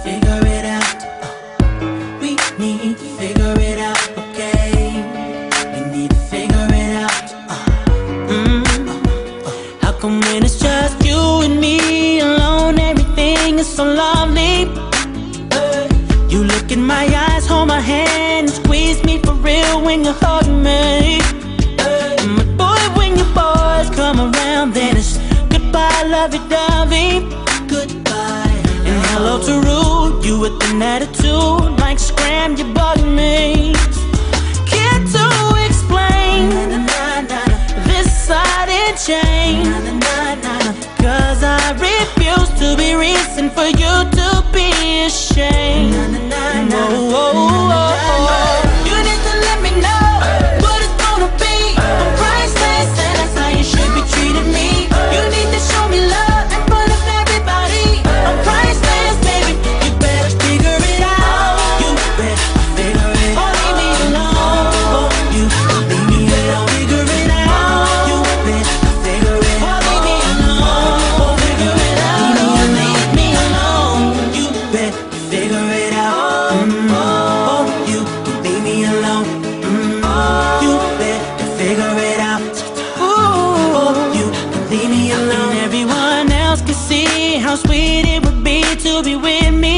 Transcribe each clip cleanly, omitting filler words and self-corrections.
figure it out. We need to figure it out, okay? We need to figure it out. How come when it's just you and me alone, everything is so lovely? You look in my eyes, hold my hand, and squeeze me for real when you hug me. And boy, when your boys come around, then it's goodbye, lovey-dovey. Goodbye. And hello to rude, you with an attitude like scram, you bug me. Can't to explain this sudden change, cause I refuse to be reason for you to be ashamed. You need to let me know what it's gonna be. I'm priceless and that's how you should be treating me. You need to show me love in front of everybody. I'm priceless, baby, you better figure it out. You better figure it out. Leave me alone. Oh, you leave me alone. Figure it out. You better figure it out. Leave me alone. Oh, figure it out. Leave me alone. You better figure it out. Oh, you leave me alone. You better figure it out. Oh, you leave me alone. Everyone else can see how sweet it would be to be with me.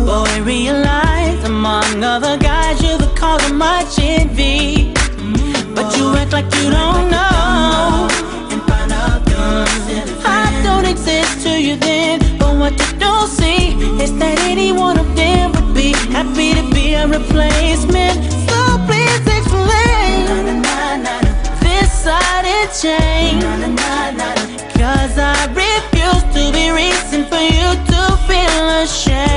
Boy, realize among other guys you're the cause of much envy. But you act like you don't know. I don't exist to you then, but what you don't see is that any one of them would be happy to be a replacement. So please explain this sudden change, cause I refuse to be reason for you to feel ashamed.